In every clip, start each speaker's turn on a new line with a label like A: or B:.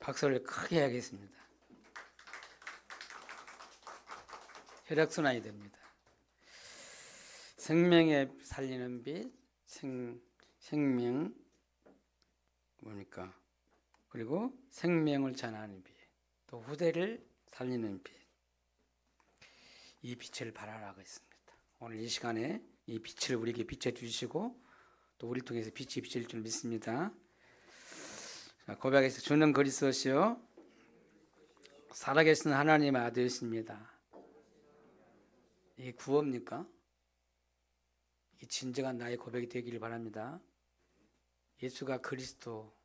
A: 박수를 크게 해야겠습니다. 혈액순환이 됩니다. 생명에 살리는 빛, 생명 뭡니까? 그리고 생명을 전하는 빛, 또 후대를 살리는 빛. 이 빛을 발하라고 했습니다. 오늘 이 시간에 이 빛을 우리에게 비춰주시고 또 우리를 통해서 빛이 비칠 줄 믿습니다. 자, 고백에서 주는 그리스도시요 살아계신 하나님의 아들이십니다. 이게 구원입니까? 이 진정한 나의 고백이 되기를 바랍니다. 예수가 그리스도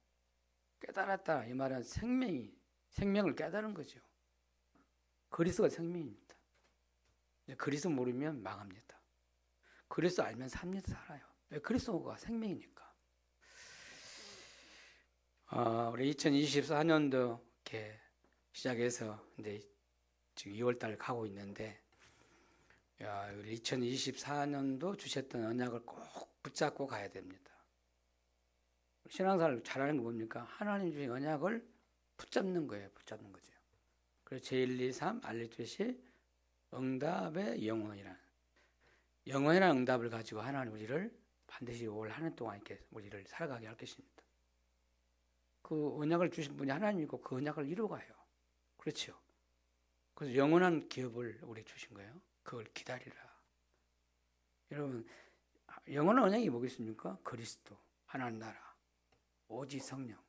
A: 깨달았다. 이 말은 생명을 깨달은 거죠. 그리스도가 생명입니다. 그리스도 모르면 망합니다. 그리스도 알면 삽니다. 살아요. 왜? 그리스도가 생명이니까. 우리 2024년도 이렇게 시작해서 이제 지금 2월달 가고 있는데, 2024년도 주셨던 언약을 꼭 붙잡고 가야 됩니다. 신앙생활 잘하는 거 뭡니까? 하나님 주신 언약을 붙잡는 거예요. 붙잡는 거죠. 그래서 제1, 2, 3 알려주시 응답의 영원이라는 응답을 가지고 하나님 우리를 반드시 올 한 해 동안 이렇게 우리를 살아가게 할 것입니다. 그 언약을 주신 분이 하나님이고 그 언약을 이루어가요. 그렇죠. 그래서 영원한 기업을 우리 주신 거예요. 그걸 기다리라. 여러분, 영원한 언약이 뭐겠습니까? 그리스도, 하나님 나라, 오직 성령.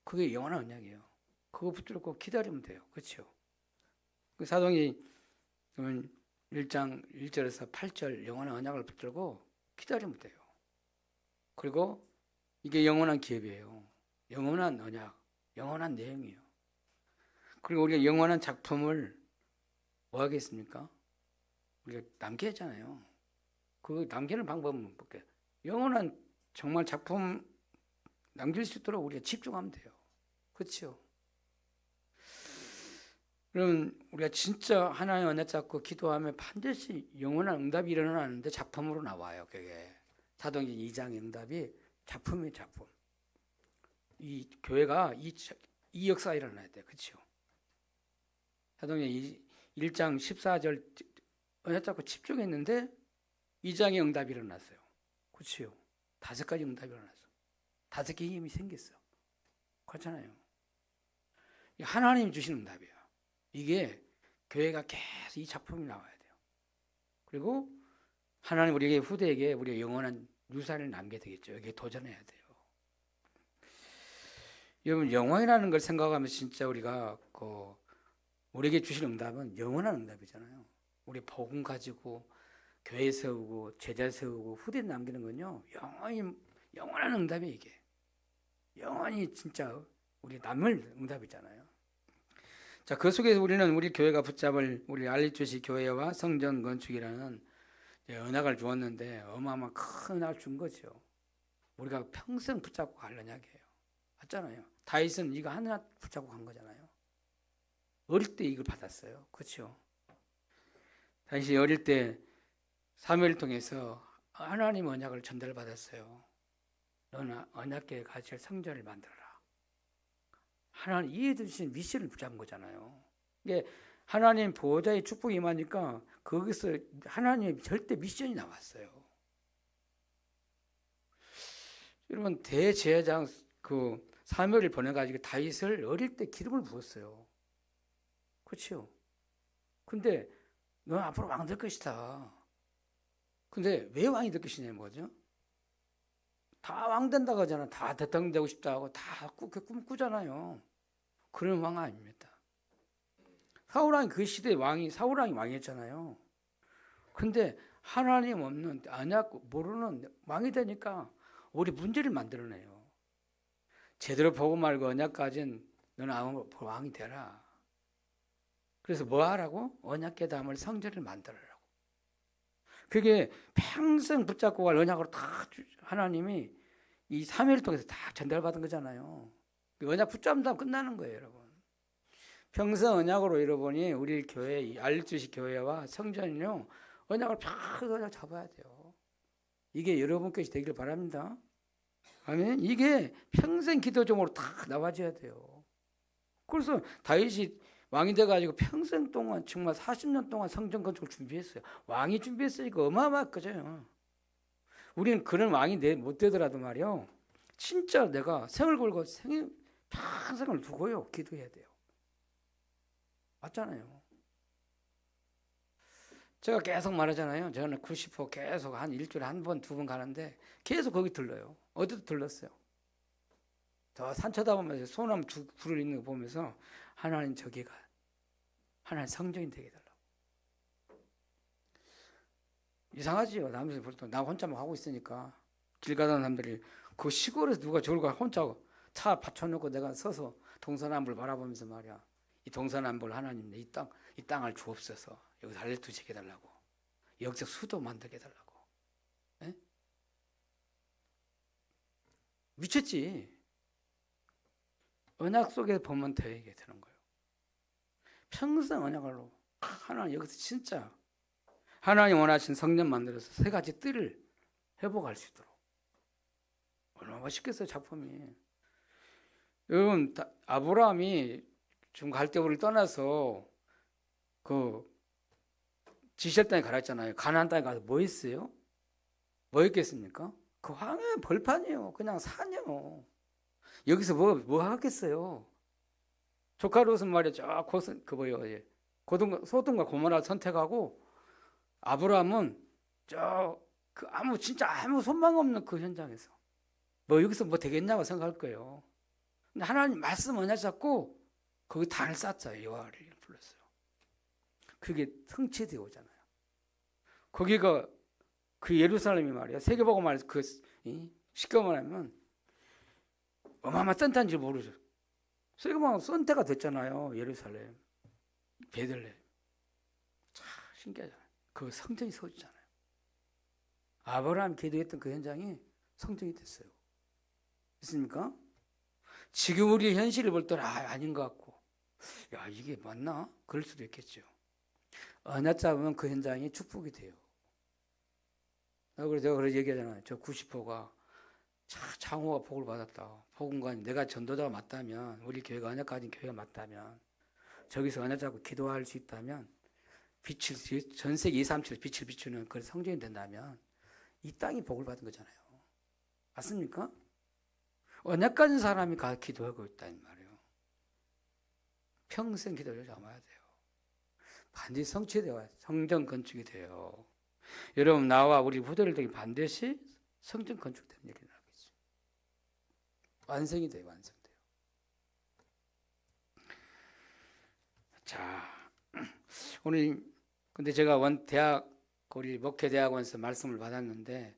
A: 그게 영원한 언약이에요. 그거 붙들고 기다리면 돼요. 그렇죠. 그 사도행전 1장 1절에서 8절 영원한 언약을 붙들고 기다리면 돼요. 그리고 이게 영원한 기업이에요. 영원한 언약, 영원한 내용이에요. 그리고 우리가 영원한 작품을 뭐 하겠습니까? 우리가 남겨야잖아요. 그 남기는 방법은 볼게요. 영원한 정말 작품 남길 수 있도록 우리가 집중하면 돼요. 그렇죠? 그러면 우리가 진짜 하나님 언약 잡고 기도하면 반드시 영원한 응답이 일어나는데 작품으로 나와요. 그게 사도행전 2장의 응답이 작품이에요. 작품. 이 교회가 이 역사가 일어나야 돼요. 그렇죠? 사도행전 1장 14절 언약 잡고 집중했는데 2장의 응답이 일어났어요. 그렇죠? 5가지 응답이 일어났어. 5개의 힘이 생겼어. 그렇잖아요. 하나님이 주신 응답이에요. 이게 교회가 계속 이 작품이 나와야 돼요. 그리고 하나님 우리에게 후대에게 우리의 영원한 유산을 남게 되겠죠. 여기에 도전해야 돼요. 여러분, 영원이라는 걸 생각하면 진짜 우리가 우리에게 주신 응답은 영원한 응답이잖아요. 우리 복음 가지고 교회 세우고 제자 세우고 후대 남기는 건요, 영원한 응답이 이게. 영원히 진짜 우리 남을 응답이잖아요. 자, 그 속에서 우리는 우리 교회가 붙잡을 우리 알리투시 교회와 성전 건축이라는 언약을 주었는데 어마어마한 큰 언약을 준 거죠. 우리가 평생 붙잡고 갈 언약이에요. 맞잖아요. 다윗은 이거 하나 붙잡고 간 거잖아요. 어릴 때 이걸 받았어요. 그렇죠? 다윗이 어릴 때 사무엘을 통해서 하나님 언약을 전달받았어요. 너는 언약궤에 같이 성전을 만들어라. 하나님 이해 주신 미션을 붙잡은 거잖아요. 이게 하나님 보호자의 축복이 임하니까 거기서 하나님의 절대 미션이 나왔어요. 여러분, 대제사장 사무엘을 보내가지고 다윗을 어릴 때 기름을 부었어요. 그렇죠? 근데 너 앞으로 왕 될 것이다. 근데 왜 왕이 될 것이냐는 거죠. 다 왕 된다고 하잖아. 다 대통령 되고 싶다고 다 꿈꾸잖아요. 그런 왕 아닙니다. 사울왕이 그 시대의 사울왕이 왕이었잖아요. 근데 하나님 없는 언약 모르는 왕이 되니까 우리 문제를 만들어내요. 제대로 보고 말고 언약 가진 너는 왕이 되라. 그래서 뭐 하라고? 언약궤 담을 성전을 만들어라고. 그게 평생 붙잡고 갈 언약으로 다 하나님이 이 사무엘을 통해서 다 전달받은 거잖아요. 언약 붙잡으면 끝나는 거예요, 여러분. 평생 언약으로 여러분이 우리 교회, 알리투시 교회와 성전이요, 언약을 팍 잡아야 돼요. 이게 여러분 것이 되길 바랍니다. 아멘. 이게 평생 기도 제목으로 다 나와줘야 돼요. 그래서 다윗이 왕이 돼가지고 평생 동안 정말 40년 동안 성전 건축을 준비했어요. 왕이 준비했으니까 어마어마했거든요. 우리는 그런 왕이 못 되더라도 말이요. 진짜 내가 생을 걸고 평생을 두고요. 기도해야 돼요. 맞잖아요. 제가 계속 말하잖아요. 저는 90% 계속 한 일주일에 한 번, 두 번 가는데 계속 거기 들러요. 어디도 들렀어요. 저 산 쳐다보면서 소나무 두 그루 있는 거 보면서 하나님 저기가 하나님 성전이 되게 해달라고. 이상하지요. 남에서 볼 때 나 혼자만 하고 있으니까 길 가던 사람들이 그 시골에서 누가 저걸 혼자 차 받쳐놓고 내가 서서 동서남북을 바라보면서 말이야. 이 동서남북을 하나님 이 땅을 주옵소서. 여기서 알려두시게 해달라고. 영적 수도 만들게 해달라고. 에? 미쳤지. 언약 속에 보면 더 얘기해 되는 거예요. 평생 언약으로 하나님 여기서 진짜 하나님 원하신 성전 만들어서 세 가지 뜰을 회복할 수 있도록. 얼마나 멋있겠어요, 작품이. 여러분, 아브라함이 지금 갈대우를 떠나서 그 지시할 땅에 가라 했잖아요. 가나안 땅에 가서 뭐 했어요? 뭐 했겠습니까? 그 황해 벌판이요. 그냥 산이요. 여기서 뭐 하겠어요? 조카 롯은 말이야. 소돔과 고모라를 선택하고 아브라함은 진짜 아무 소망 없는 그 현장에서 여기서 뭐 되겠냐고 생각할 거예요. 근데 하나님 말씀 언약 잡고 거기 단을 쌓았어요. 여호와를 불렀어요. 그게 성취되어 오잖아요. 거기가 그 예루살렘이 말이야. 세계보고 말해서 쉽게 말하면 어마어마한 딴딴지 모르죠. 세계보고 선택가 됐잖아요. 예루살렘, 베들레헴. 참 신기하잖아요. 그 성전이 서지잖아요. 아브라함 기도했던 그 현장이 성전이 됐어요. 있습니까? 지금 우리의 현실을 볼 때는 아닌 것 같고, 야 이게 맞나? 그럴 수도 있겠죠. 언약 잡으면 그 현장이 축복이 돼요. 내가 그래서 얘기하잖아요. 저 90%가 장호가 복을 받았다. 복음관 내가 전도자가 맞다면, 우리 교회가 언약 가진 교회가 맞다면, 저기서 언약 잡고 기도할 수 있다면, 전 세계 237 빛을 비추는 그런 성전이 된다면 이 땅이 복을 받은 거잖아요. 맞습니까? 언약 가진 사람이 기도하고 있다는 말이에요. 평생 기도를 잡아야 돼요. 반드시 성취되어야 성전 건축이 돼요. 여러분, 나와 우리 후대들이 반드시 성전 건축되는 일이 나겠죠. 완성이 돼요. 완성돼요. 자, 오늘 근데 제가 우리 목회대학원에서 말씀을 받았는데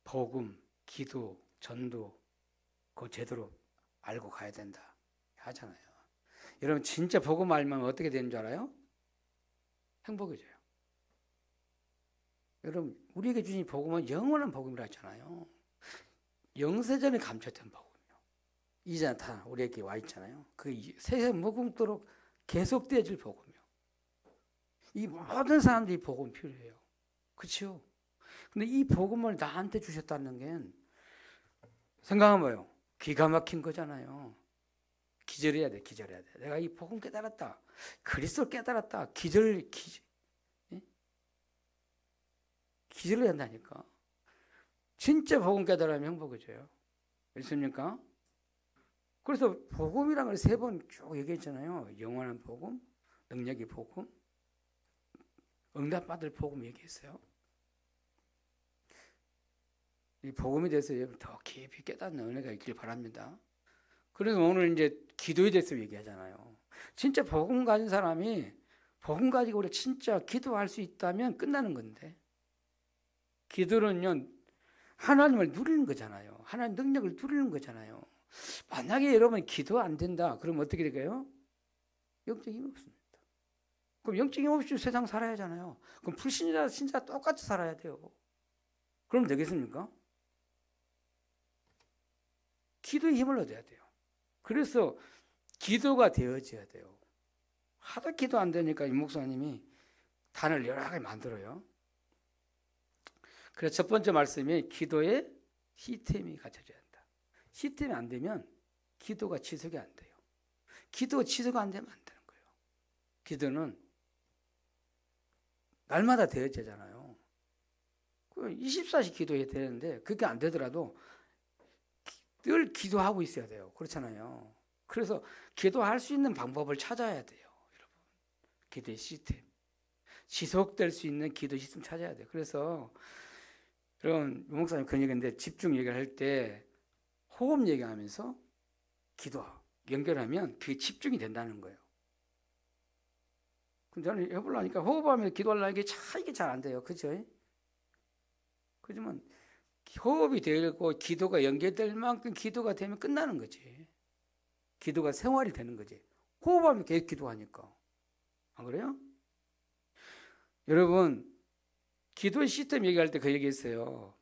A: 복음, 기도, 전도 그거 제대로 알고 가야 된다 하잖아요. 여러분 진짜 복음 알면 어떻게 되는 줄 알아요? 행복해져요. 여러분 우리에게 주신 복음은 영원한 복음이라 했잖아요. 영세전에 감췄던 복음이요. 이제 다 우리에게 와 있잖아요. 그 세세 무궁토록 계속되어질 복음이요. 이 모든 사람들이 복음 필요해요. 그렇죠? 근데 이 복음을 나한테 주셨다는 게 생각해봐요. 기가 막힌 거잖아요. 기절해야 돼. 기절해야 돼. 내가 이 복음 깨달았다. 그리스도를 깨달았다. 기절을 해야 한다니까. 진짜 복음 깨달으면 행복해져요. 있습니까? 그래서 복음이란 걸 3번 쭉 얘기했잖아요. 영원한 복음, 능력의 복음, 응답받을 복음 얘기했어요. 이 복음에 대해서 더 깊이 깨닫는 은혜가 있길 바랍니다. 그래서 오늘 이제 기도에 대해서 얘기하잖아요. 진짜 복음 가진 사람이 복음 가지고 우리 진짜 기도할 수 있다면 끝나는 건데, 기도는요 하나님을 누리는 거잖아요. 하나님 능력을 누리는 거잖아요. 만약에 여러분 기도 안 된다 그러면 어떻게 될까요? 영적 힘이 없습니다. 그럼 영적 힘 없이 세상 살아야 하잖아요. 그럼 불신자 신자 똑같이 살아야 돼요. 그럼 되겠습니까? 기도의 힘을 얻어야 돼요. 그래서 기도가 되어져야 돼요. 하도 기도 안 되니까 이 목사님이 단을 여러 가지 만들어요. 그래서 첫 번째 말씀이 기도의 시스템이 갖춰져야 한다. 시스템이 안 되면 기도가 지속이 안 돼요. 기도가 지속 안 되면 안 되는 거예요. 기도는 날마다 되어지잖아요. 24시 기도해야 되는데 그게 안 되더라도 늘 기도하고 있어야 돼요. 그렇잖아요. 그래서 기도할 수 있는 방법을 찾아야 돼요. 여러분, 기도의 시스템, 지속될 수 있는 기도 시스템 찾아야 돼요. 그래서 여러분, 목사님 그런 얘기인데 집중 얘기를 할 때 호흡 얘기하면서 기도 연결하면 그게 집중이 된다는 거예요. 근데 저는 해보려니까 호흡하면서 기도하려니까 이게 잘 안 돼요. 그죠? 그렇지만 호흡이 되고 기도가 연결될 만큼 기도가 되면 끝나는 거지. 기도가 생활이 되는 거지. 호흡하면 계속 기도하니까. 안 그래요? 여러분, 기도의 시스템 얘기할 때 그 얘기했어요.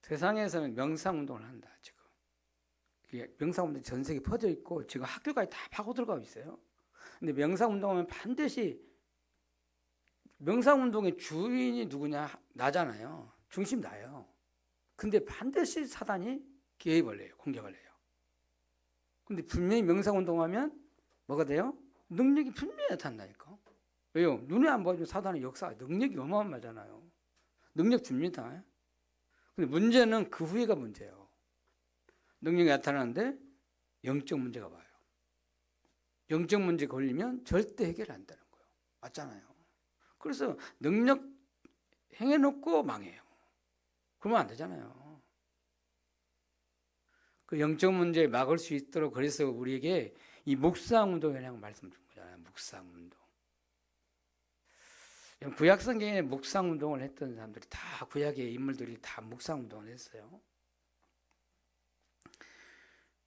A: 세상에서는 명상운동을 한다, 지금. 명상운동이 전 세계에 퍼져 있고 지금 학교까지 다 파고 들어가고 있어요. 근데 명상운동하면 반드시 명상운동의 주인이 누구냐? 나잖아요. 중심 나요. 근데 반드시 사단이 개입을 해요. 공격을 해요. 근데 분명히 명상운동하면 뭐가 돼요? 능력이 분명히 나타난다니까. 왜요? 눈에 안 보이면 사단의 역사, 능력이 어마어마하잖아요. 능력 줍니다. 근데 문제는 그 후에가 문제예요. 능력이 나타나는데 영적 문제가 와요. 영적 문제 걸리면 절대 해결 안 되는 거예요. 맞잖아요. 그래서 능력 행해놓고 망해요. 그러면 안 되잖아요. 그 영적 문제 막을 수 있도록 그래서 우리에게 이 묵상운동이라고 말씀 준 거잖아요. 묵상운동. 구약 성경에 묵상운동을 했던 사람들이 다 구약의 인물들이 다 묵상운동을 했어요.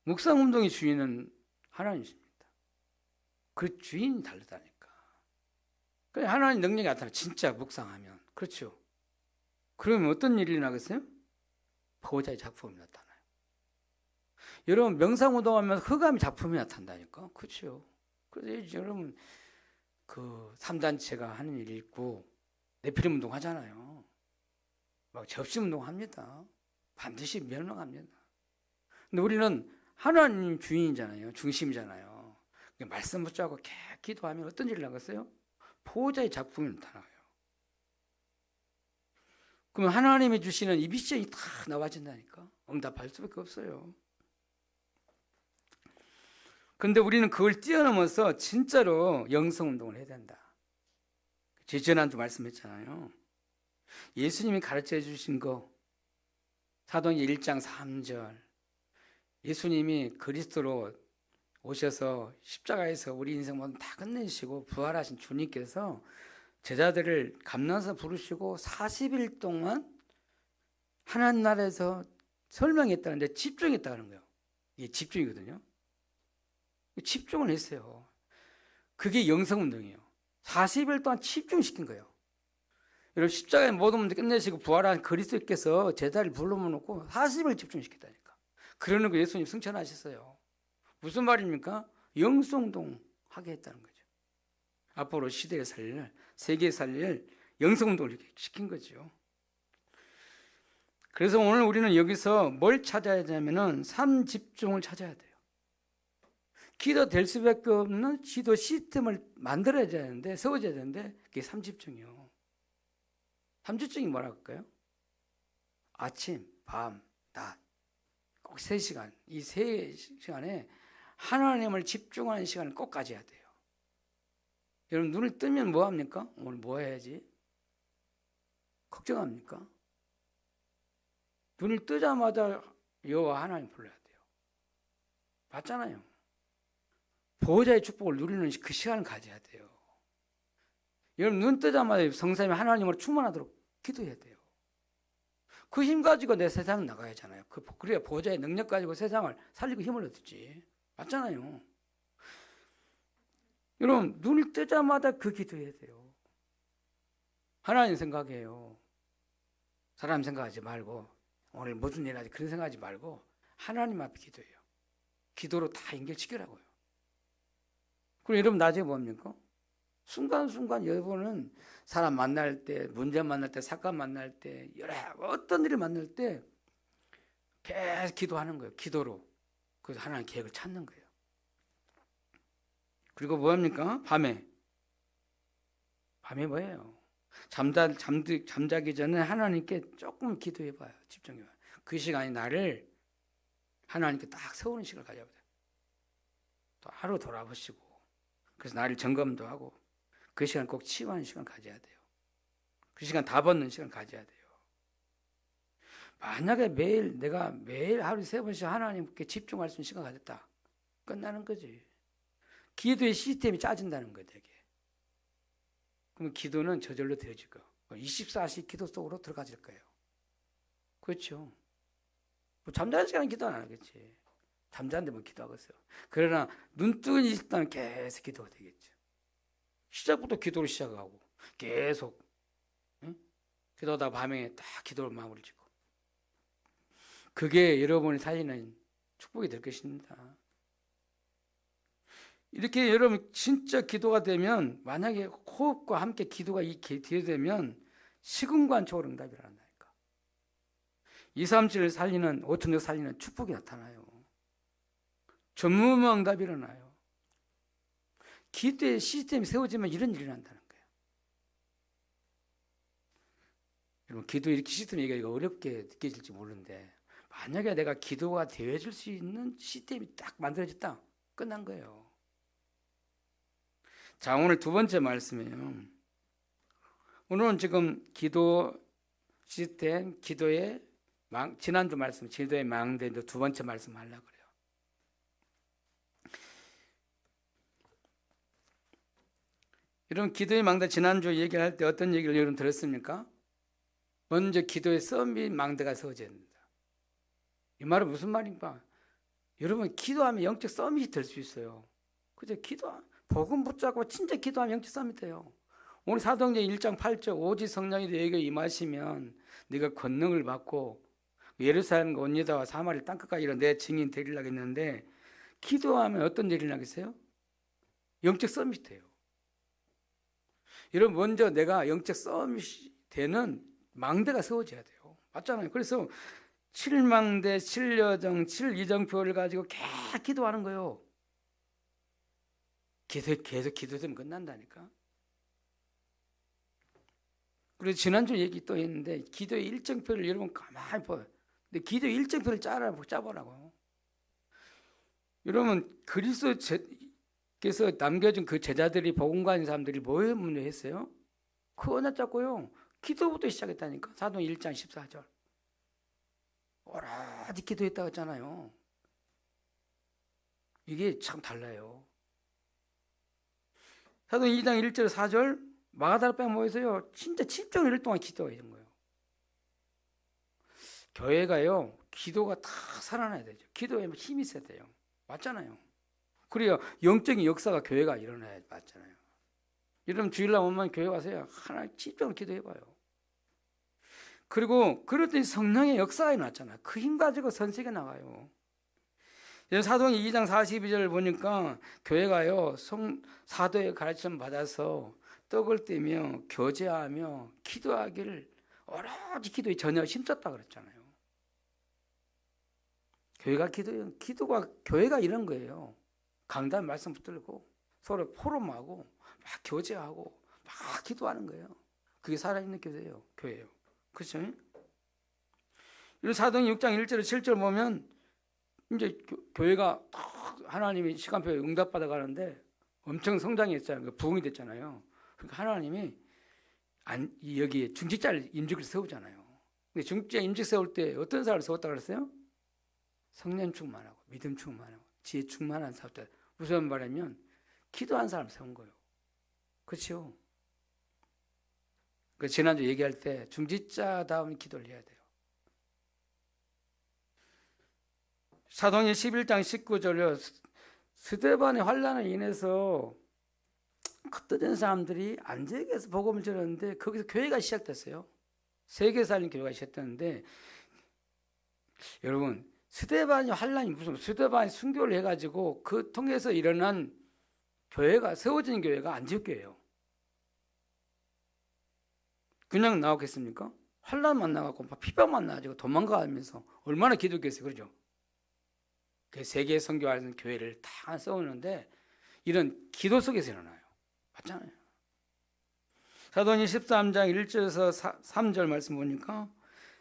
A: 묵상운동의 주인은 하나님이십니다. 그 주인이 다르다니까. 하나님 능력이 나타나 진짜 묵상하면. 그렇죠. 그러면 어떤 일이 나겠어요? 보호자의 작품이 나타나요. 여러분 명상운동하면 흑암의 작품이 나타난다니까. 그렇죠. 그래서 여러분 그 3단체가 하는 일이 있고 네피림 운동 하잖아요. 막 접심 운동 합니다. 반드시 멸망합니다. 근데 우리는 하나님 주인이잖아요. 중심이잖아요. 말씀 붙잡고 계속 기도하면 어떤 일이 나겠어요? 보호자의 작품이 나타나요. 그러면 하나님이 주시는 이 미션이 다 나와진다니까. 응답할 수밖에 없어요. 그런데 우리는 그걸 뛰어넘어서 진짜로 영성운동을 해야 된다. 지난주 말씀했잖아요. 예수님이 가르쳐 주신 거 사도행전 1장 3절 예수님이 그리스도로 오셔서 십자가에서 우리 인생 모든 다 끝내시고 부활하신 주님께서 제자들을 감나서 부르시고 40일 동안 하나님 나라에서 설명했다는데 집중했다는 거예요. 이게 집중이거든요. 집중을 했어요. 그게 영성운동이에요. 40일 동안 집중시킨 거예요. 여러분 십자가에 모든 문제 끝내시고 부활한 그리스도께서 제자를 불러놓고 40일 집중시켰다니까. 그러는 거 예수님 승천하셨어요. 무슨 말입니까? 영성운동 하게 했다는 거죠. 앞으로 시대에 살릴, 세계에 살릴 영성운동을 시킨 거죠. 그래서 오늘 우리는 여기서 뭘 찾아야 되냐면은 삶 집중을 찾아야 돼요. 기도 될 수밖에 없는 기도 시스템을 만들어야 되는데, 세워져야 되는데 그게 삶 집중이요. 삶 집중이 뭐라고 할까요? 아침, 밤, 낮 꼭 3시간, 이 3시간에 하나님을 집중하는 시간을 꼭 가져야 돼요. 여러분 눈을 뜨면 뭐 합니까? 오늘 뭐 해야지? 걱정합니까? 눈을 뜨자마자 여호와 하나님 불러야 돼요. 맞잖아요. 보호자의 축복을 누리는 그 시간을 가져야 돼요. 여러분 눈 뜨자마자 성삼위 하나님으로 충만하도록 기도해야 돼요. 그 힘 가지고 내 세상 나가야 하잖아요. 그래야 보호자의 능력 가지고 세상을 살리고 힘을 얻지. 맞잖아요. 여러분 눈을 뜨자마자 그 기도해야 돼요. 하나님 생각해요. 사람 생각하지 말고 오늘 무슨 일 하지 그런 생각하지 말고 하나님 앞에 기도해요. 기도로 다 연결시키라고요. 그럼 여러분 나중에 뭡니까? 순간순간 여러분은 사람 만날 때, 문제 만날 때, 사건 만날 때, 여러 어떤 일을 만날 때 계속 기도하는 거예요. 기도로. 그래서 하나님 계획을 찾는 거예요. 그리고 뭐합니까? 밤에 뭐예요? 잠자기 전에 하나님께 조금 기도해봐요. 집중해봐요. 그 시간이 나를 하나님께 딱 세우는 시간을 가져봐요. 또 하루 돌아보시고, 그래서 나를 점검도 하고, 그 시간 꼭 치유하는 시간 가져야 돼요. 그 시간 다 벗는 시간 가져야 돼요. 만약에 내가 매일 하루 3번씩 하나님께 집중할 수 있는 시간 가졌다. 끝나는 거지. 기도의 시스템이 짜진다는 거예요, 되게. 그럼 기도는 저절로 되어질 거예요. 24시 기도 속으로 들어가질 거예요. 그렇죠. 뭐 잠자는 시간은 기도 안 하겠지. 잠자는데 뭐 기도하겠어요. 그러나 눈 뜨는 이 시간은 계속 기도가 되겠죠. 시작부터 기도를 시작하고 계속 기도하다 밤에 딱 기도를 마무리 짓고, 그게 여러분이 살리는 축복이 될 것입니다. 이렇게 여러분 진짜 기도가 되면, 만약에 호흡과 함께 기도가 되면 시금관초월 응답이 일어난다니까. 237을 살리는, 5천억 살리는 축복이 나타나요. 전무후무한 응답이 일어나요. 기도의 시스템이 세워지면 이런 일이 일어난다는 거예요. 여러분, 기도 이렇게 시스템 얘기하기가 어렵게 느껴질지 모르는데, 만약에 내가 기도가 되어질 수 있는 시스템이 딱 만들어졌다, 끝난 거예요. 자, 오늘 두 번째 말씀이에요. 오늘은 지금 기도 시스템, 지난주 말씀, 기도의 망대인데 두 번째 말씀 하려고 그래요. 여러분, 기도의 망대 지난주 얘기할 때 어떤 얘기를 여러분 들었습니까? 먼저 기도의 썸이 망대가 세워져야 된다. 이 말은 무슨 말인가? 여러분, 기도하면 영적 썸이 될 수 있어요. 그죠? 복음 붙잡고 진짜 기도하면 영적 썸이 돼요. 오늘 사도행전 1장 8절, 오직 성령이 너에게 임하시면 네가 권능을 받고 예루살렘과 온 유다와 사마리 땅끝까지 이런 내 증인 되리라고 했는데, 기도하면 어떤 일이 나겠어요? 영적 썸이 돼요. 여러분, 먼저 내가 영적 썸이 되는 망대가 세워져야 돼요. 맞잖아요. 그래서 7망대, 7여정, 7이정표를 가지고 계속 기도하는 거예요. 계속 기도되면 끝난다니까. 그래서 지난주 얘기 또 했는데, 기도의 일정표를 여러분 가만히 봐요. 근데 기도의 일정표를 짜보라고. 여러분, 그리스도께서 남겨준 그 제자들이, 복음 가진 사람들이 뭐에 문제했어요? 그 언약 잡고요, 기도부터 시작했다니까. 사도행 1장 14절. 오라지 기도했다고 했잖아요. 이게 참 달라요. 사도행 2장 1절 4절, 마가다라방에 모여서요, 진짜 7절 1일 동안 기도하는 거예요. 교회가요, 기도가 다 살아나야 되죠. 기도에 힘이 있어야 돼요. 맞잖아요. 그래야 영적인 역사가 교회가 일어나야 맞잖아요. 여러분, 주일날 오면 교회 와서요, 하나 집중으로 기도해봐요. 그리고 그랬더니 성령의 역사가 일어났잖아요. 그 힘 가지고 선세계 나가요. 사도행 2장 42절을 보니까 교회가요, 사도의 가르침 받아서 떡을 떼며 교제하며 기도하기를 오로지 기도에 전혀 힘썼다 그랬잖아요. 기도가 교회가 이런 거예요. 강단 말씀 붙들고 서로 포럼하고 막 교제하고 막 기도하는 거예요. 그게 살아있는 교회예요. 그렇죠? 사도행 6장 1절 7절 보면 이제 교회가 하나님이 시간표에 응답받아 가는데 엄청 성장했잖아요. 부흥이 됐잖아요. 그러니까 하나님이 여기에 중직자를 임직을 세우잖아요. 근데 중직자 임직 세울 때 어떤 사람을 세웠다 그랬어요? 성령 충만하고 믿음 충만하고 지혜 충만한 사람들. 무슨 말이냐면 기도한 사람 세운 거예요. 그렇죠? 그 지난주 얘기할 때 중직자다운 기도를 해야 돼요. 사도행전 11장 19절에 스데반의 환난을 인해서 흩어진 사람들이 안디옥에서 복음을 전했는데 거기서 교회가 시작됐어요. 세계 살린 교회가 시작됐는데, 여러분, 스데반의 환난이 무슨, 스데반이 순교를 해가지고 그 통해서 일어난 교회가, 세워진 교회가 안디옥 교회예요. 그냥 나오겠습니까? 환란만 나가고 피방만 나가지고 도망가면서 얼마나 기도했겠어요, 그렇죠? 그 세계 선교하는 교회를 다 세우는데 이런 기도 속에서 일어나요. 맞잖아요. 사도행전 13장 1절에서 3절 말씀 보니까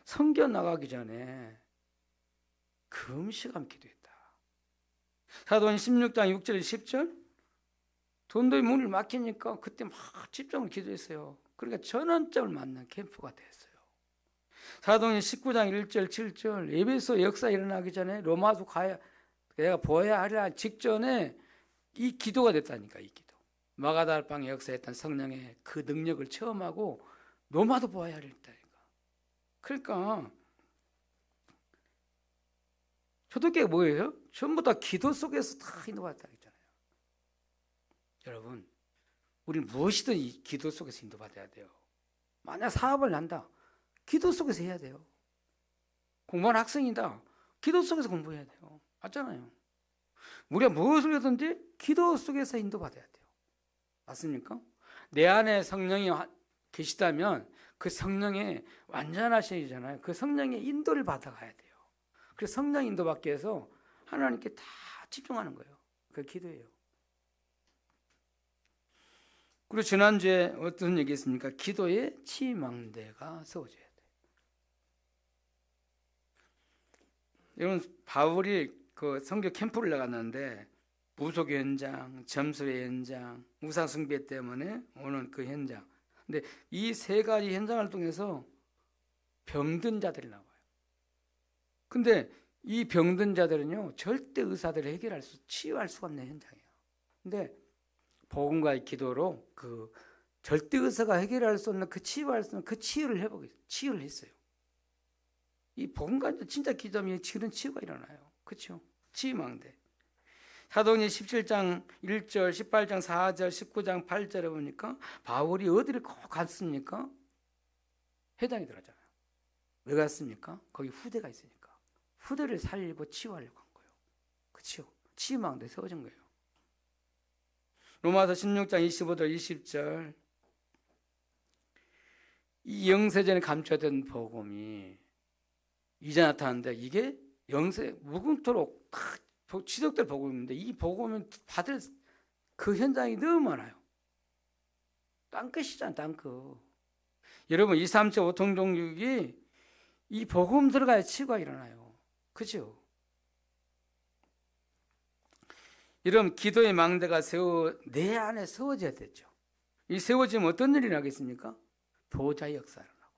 A: 선교 나가기 전에 금식하며 기도했다. 사도행전 16장 6절 10절 돈도의 문을 막히니까 그때 막 집중을 기도했어요. 그러니까 전원점을 맞는 캠프가 됐어요. 사도행전 19장 1절 7절 에베소 역사 일어나기 전에 로마도 가야 내가 보아야 하리라 직전에 이 기도가 됐다니까. 이 기도 마가다락방에 역사했던 성령의 그 능력을 체험하고 로마도 보아야 하리라니까. 그러니까 초대교회가 뭐예요? 전부 다 기도 속에서 다 인도받았다 했잖아요. 여러분, 우리는 무엇이든 이 기도 속에서 인도받아야 돼요. 만약 사업을 한다, 기도 속에서 해야 돼요. 공부하는 학생이다, 기도 속에서 공부해야 돼요. 맞잖아요. 우리가 무엇을 하든지 기도 속에서 인도받아야 돼요. 맞습니까? 내 안에 성령이 계시다면 그 성령의 완전하시잖아요. 그 성령의 인도를 받아가야 돼요. 그래서 성령 인도받기 위해서 하나님께 다 집중하는 거예요. 그 기도예요. 그리고 지난주에 어떤 얘기 했습니까? 기도의 치망대가 세워져야 돼요. 여러분, 바울이 그 선교 캠프를 나갔는데 무속의 현장, 점술의 현장, 우상숭배 때문에 오는 그 현장. 근데 이 세 가지 현장을 통해서 병든 자들이 나와요. 근데 이 병든 자들은요, 절대 의사들을 치유할 수가 없는 현장이에요. 근데 복음과의 기도로 그 절대 의사가 해결할 수 없는 치유할 수 없는 그 치유를 했어요. 이 복음과 진짜 기도하면 그런 치유가 일어나요. 그렇죠? 치유망대. 사도행전 17장 1절, 18장 4절, 19장 8절에 보니까 바울이 어디를 꼭 갔습니까? 회당에 들어가잖아요. 왜 갔습니까? 거기 후대가 있으니까. 후대를 살리고 치유하려고 한 거예요. 그렇죠? 치유망대 세워진 거예요. 로마서 16장 25절 20절 이 영세전에 감춰진 복음이 이제 나타나는데 이게 무궁토록 지속될 복음인데 이 복음은 받을 그 현장이 너무 많아요. 땅끝이잖아, 땅끝. 여러분 2, 3, 7, 5통 종육이 이 복음 들어가야 치유가 일어나요. 그죠? 여러분 기도의 망대가 내 안에 세워져야 되죠. 이 세워지면 어떤 일이 나겠습니까? 보좌의 역사가 일어나고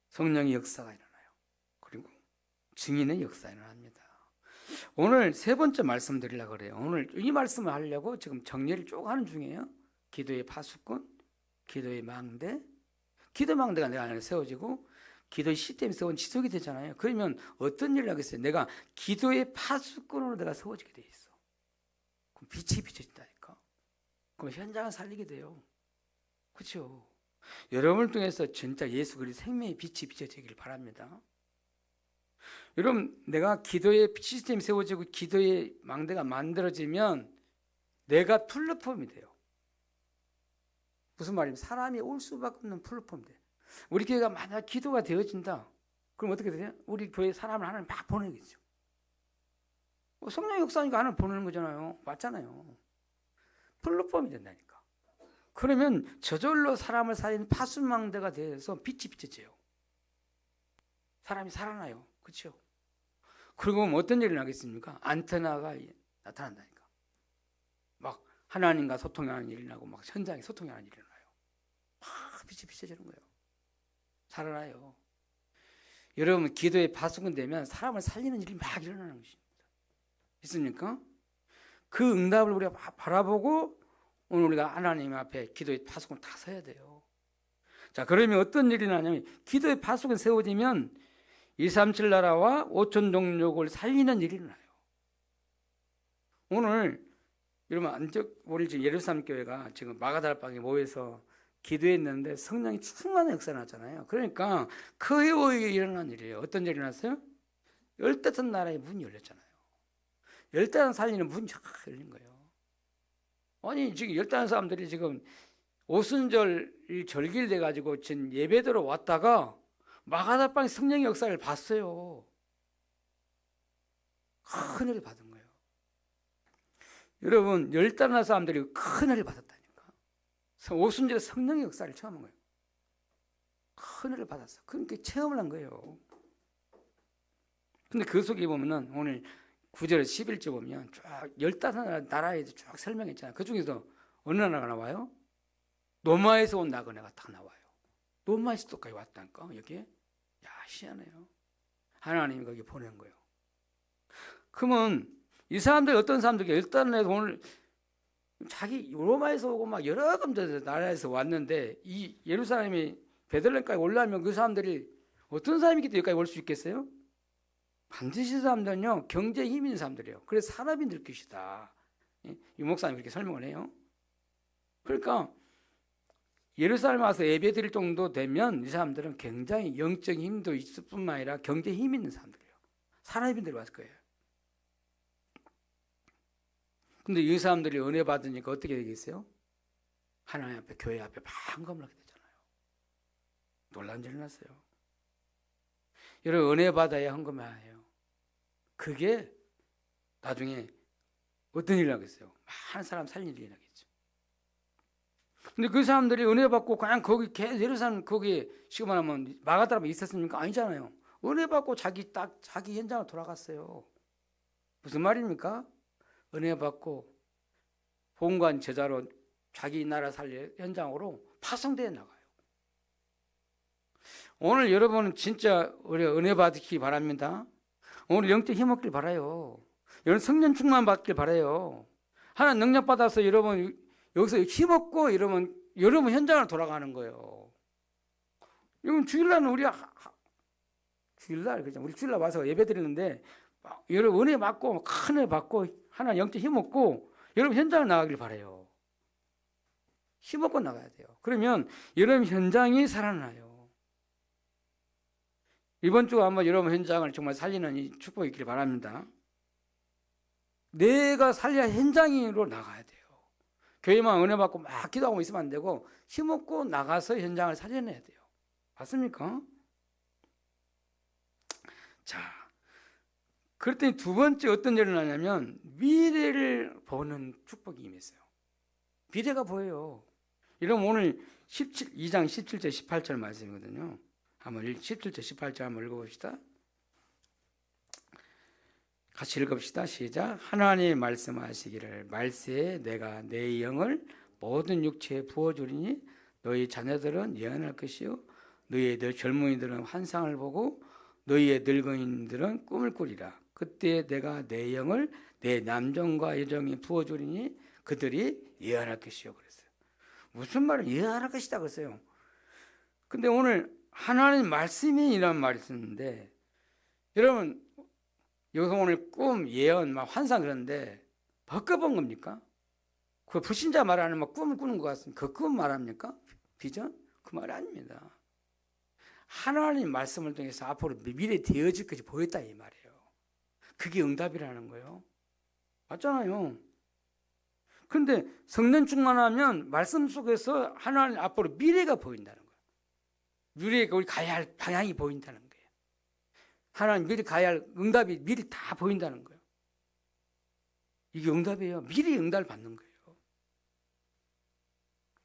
A: 성령의 역사가 일어나요. 그리고 증인의 역사가 일어납니다. 오늘 세 번째 말씀드리려고 그래요. 오늘 이 말씀을 하려고 지금 정리를 쭉 하는 중이에요. 기도의 파수꾼, 기도의 망대. 기도 망대가 내 안에 세워지고 기도의 시스템이 지속이 되잖아요. 그러면 어떤 일을 하겠어요? 내가 기도의 파수꾼으로 내가 세워지게 돼 있어. 그럼 빛이 비춰진다니까. 그럼 현장을 살리게 돼요. 그렇죠? 여러분을 통해서 진짜 예수 그리스도의 생명의 빛이 비춰지기를 바랍니다. 여러분, 내가 기도의 시스템이 세워지고 기도의 망대가 만들어지면 내가 플랫폼이 돼요. 무슨 말이냐면 사람이 올 수밖에 없는 플랫폼이 돼요. 우리 교회가 만약 기도가 되어진다. 그럼 어떻게 되냐? 우리 교회 사람을 하나님 막 보내겠죠. 성령 역사니까 하나님 보내는 거잖아요. 맞잖아요. 플랫폼이 된다니까. 그러면 저절로 사람을 살리는 파수망대가 돼서 빛이 비춰져요. 사람이 살아나요. 그렇죠? 그리고 어떤 일이 나겠습니까? 안테나가 나타난다니까. 막 하나님과 소통하는 일이 나고 막 현장에 소통하는 일이 나요. 막 빛이 비춰지는 거예요. 살아나요. 여러분 기도의 파수꾼 되면 사람을 살리는 일이 막 일어나는 것입니다. 있습니까? 그 응답을 우리가 바라보고 오늘 우리가 하나님 앞에 기도의 파수꾼 다 서야 돼요. 자, 그러면 어떤 일이 나냐면 기도의 파수꾼 세워지면 237 나라와 5천 종족을 살리는 일이 나요. 오늘 여러분 우리 지금 예루살렘 교회가 지금 마가다락방에 모여서 기도했는데 성령이 충만한 역사가 났잖아요. 그러니까 그에 의해 일어난 일이에요. 어떤 일이 났어요? 15 나라의 문이 열렸잖아요. 15 살리는 문이 쫙 열린 거예요. 아니 지금 15 사람들이 지금 오순절 절기를 돼가지고 전 예배드로 왔다가 마가다방 성령의 역사를 봤어요. 큰 은혜를 받은 거예요. 여러분, 15 사람들이 큰 은혜를 받았다니까. 오순절에 성령의 역사를 처음 한 거예요. 큰 은혜를 받았어. 그러니까 체험을 한 거예요. 근데 그 속에 보면은 오늘 9절에 11절 보면 쫙 15나라에 쭉 설명했잖아요. 그 중에서 어느 나라가 나와요? 로마에서 온 나그네가 딱 나와요. 로마에서까지 왔다니까, 여기에. 야, 희한해요. 하나님이 거기 보낸 거예요. 그러면 이 사람들이 어떤 사람들이 일단은 오늘 자기 로마에서 오고 막 여러 군데 나라에서 왔는데 이 예루살렘이 베들레헴까지 올라오면 그 사람들이 어떤 사람이기 때문에 여기까지 올 수 있겠어요? 반드시 사람들은요, 경제에 힘 있는 사람들이에요. 그래서 사람이 늘 것이다. 이 목사님 그렇게 설명을 해요. 그러니까 예루살렘 와서 예배 드릴 정도 되면 이 사람들은 굉장히 영적인 힘도 있을 뿐만 아니라 경제에 힘 있는 사람들이에요. 사람들이 왔을 거예요. 근데 이 사람들이 은혜 받으니까 어떻게 되겠어요? 하나님 앞에, 교회 앞에 막 헌금을 하게 되잖아요. 놀라운 일이 났어요. 여러분, 은혜 받아야 헌금해야 해요. 그게 나중에 어떤 일이 나겠어요? 많은 사람 살릴 일이 나겠죠. 근데 그 사람들이 은혜 받고 그냥 거기 예루살렘 거기 지금 말하면 마가다락에 있었습니까? 아니잖아요. 은혜 받고 자기 현장으로 돌아갔어요. 무슨 말입니까? 은혜 받고 본관 제자로 자기 나라 살릴 현장으로 파송되어 나가요. 오늘 여러분은 진짜 우리 은혜 받기 바랍니다. 오늘 영적 힘 얻길 바라요. 여러분 성령 충만 받길 바라요. 하나님 능력 받아서 여러분 여기서 힘 얻고 여러분 현장으로 돌아가는 거예요. 여러분 주일날은 우리 주일날 와서 예배 드리는데 여러분 은혜 받고 큰 은혜 받고 하나님 영적 힘 얻고 여러분 현장을 나가길 바라요. 힘 얻고 나가야 돼요. 그러면 여러분 현장이 살아나요. 이번 주가 한번 여러분 현장을 정말 살리는 이 축복이 있기를 바랍니다. 내가 살려야 현장으로 나가야 돼요. 교회만 은혜 받고 막 기도하고 있으면 안 되고 힘없고 나가서 현장을 살려내야 돼요. 맞습니까? 자, 그랬더니 두 번째 어떤 일이 일어나냐면 미래를 보는 축복이 임했어요. 미래가 보여요. 이러면 오늘 2장 17절 18절 말씀이거든요. 한번 17절 18절 한번 읽어봅시다. 같이 읽읍시다. 시작. 하나님이 말씀하시기를 말세에 내가 내 영을 모든 육체에 부어주리니 너희 자녀들은 예언할 것이요 너희의 젊은이들은 환상을 보고 너희의 늙은이들은 꿈을 꾸리라. 그때 내가 내 영을 내 남종과 여종이 부어주리니 그들이 예언할 것이요 그랬어요. 무슨 말을 예언할 것이다 그랬어요. 근데 오늘 하나님 말씀이 이란 말이 있었는데 여러분 여기서 오늘 꿈, 예언, 막 환상 그러는데 벗겨본 겁니까? 그 불신자 말하는 막 꿈을 꾸는 것 같습니다. 그 꿈 말합니까? 비전? 그 말 아닙니다. 하나님 말씀을 통해서 앞으로 미래 되어질 것이 보였다 이 말이에요. 그게 응답이라는 거예요. 맞잖아요. 그런데 성령 충만하면 말씀 속에서 하나님 앞으로 미래가 보인다는 거예요. 미래가 우리 가야 할 방향이 보인다는 거예요. 하나님 미리 가야 할 응답이 미리 다 보인다는 거예요. 이게 응답이에요. 미리 응답을 받는 거예요.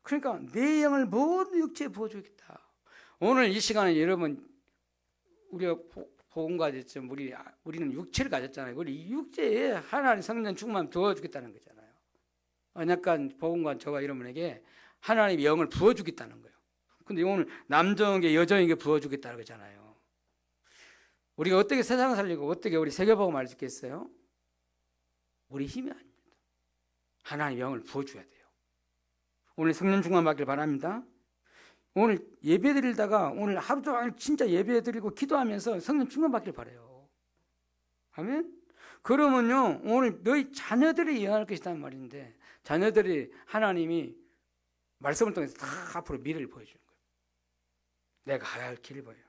A: 그러니까 내 영을 모든 육체에 부어주겠다. 오늘 이 시간에 여러분 우리가 복음 가졌지만 우리는 육체를 가졌잖아요. 우리 육체에 하나님 성령 충만 부어주겠다는 거잖아요. 언약관 복음관 저와 여러분에게 하나님의 영을 부어주겠다는 거예요. 근데 오늘 남정에게 여정에게 부어주겠다는 거잖아요. 우리가 어떻게 세상을 살리고 어떻게 우리 세계복음 알 수 있겠어요? 우리 힘이 아닙니다. 하나님의 영을 부어줘야 돼요. 오늘 성령 충만 받길 바랍니다. 오늘 예배 드리다가 오늘 하루 종일 진짜 예배 드리고 기도하면서 성령 충만 받길 바라요. 아멘? 그러면요 오늘 너희 자녀들이 예언할 것이란 말인데 자녀들이 하나님이 말씀을 통해서 다 앞으로 미래를 보여주는 거예요. 내가 가야 할 길을 보여요.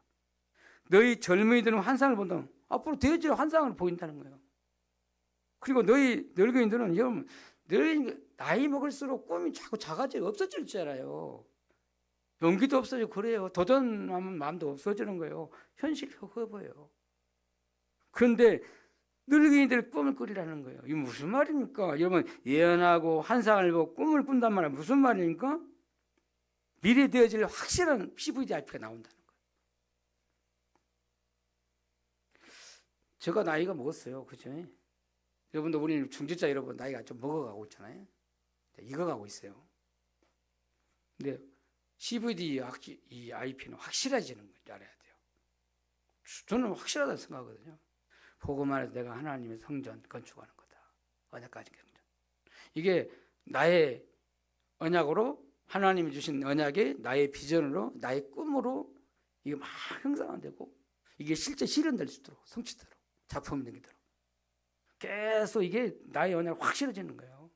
A: 너희 젊은이들은 환상을 본다. 앞으로 되어질 환상을 보인다는 거예요. 그리고 너희 늙은이들은 여러분 늘 나이 먹을수록 꿈이 자꾸 작아지고 없어질 줄 알아요. 용기도 없어지고 그래요. 도전하면 마음도 없어지는 거예요. 현실이 허거워요. 그런데 늙은이들 꿈을 꾸리라는 거예요. 이게 무슨 말입니까? 여러분, 예언하고 환상을 보고 꿈을 꾼단 말은 무슨 말입니까? 미래 되어질 확실한 CVDIP가 나온다는 거예요. 제가 나이가 먹었어요. 그죠? 여러분도 우리 중직자 여러분 나이가 좀 먹어가고 있잖아요. 익어가고 있어요. 근데 CVDIP는 확실해지는 걸 알아야 돼요. 저는 확실하다고 생각하거든요. 보고만 해도 내가 하나님의 성전 건축하는 거다. 언약까지 경전. 이게 나의 언약으로 하나님이 주신 언약이 나의 비전으로 나의 꿈으로 이게 막 형성되고 이게 실제 실현될 수 있도록 성취되도록 작품이 되도록 계속 이게 나의 언약이 확실해지는 거예요.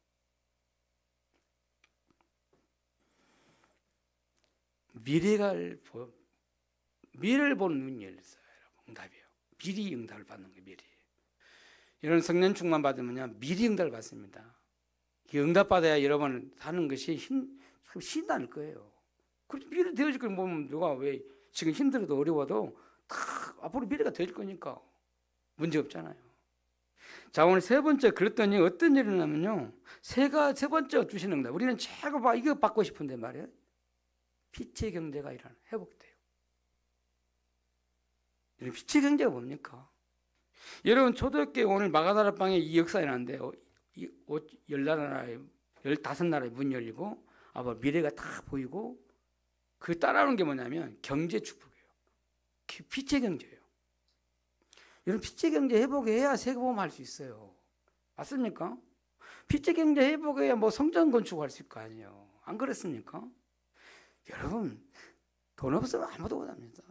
A: 미래를 보는 눈이 열렸어요. 응답이에요. 미리 응답을 받는 거예요. 미리. 이런 성령 충만 받으면 미리 응답을 받습니다. 응답 받아야 여러분은 사는 것이 신날 거예요. 그렇게 미래 되어질 걸 보면 누가 왜 지금 힘들어도 어려워도 다 앞으로 미래가 되어질 거니까 문제 없잖아요. 자, 오늘 세 번째 그랬더니 어떤 일이 일어나면요. 세 번째 주시는 응답. 우리는 최고 이거 받고 싶은데 말이에요. 빛의 경제가 회복돼요. 빛의 경제가 뭡니까? 여러분 초대교회 오늘 마가다라방에 이 역사가 일어났는데 15나라의 문이 열리고 미래가 다 보이고 그 따라오는 게 뭐냐면 경제 축복이에요. 빛의 경제예요. 여러분 빛의 경제 회복해야 세계보험할 수 있어요. 맞습니까? 빛의 경제 회복해야 성전 건축할 수 있을 거 아니에요. 안 그렇습니까? 여러분 돈 없으면 아무도 못합니다.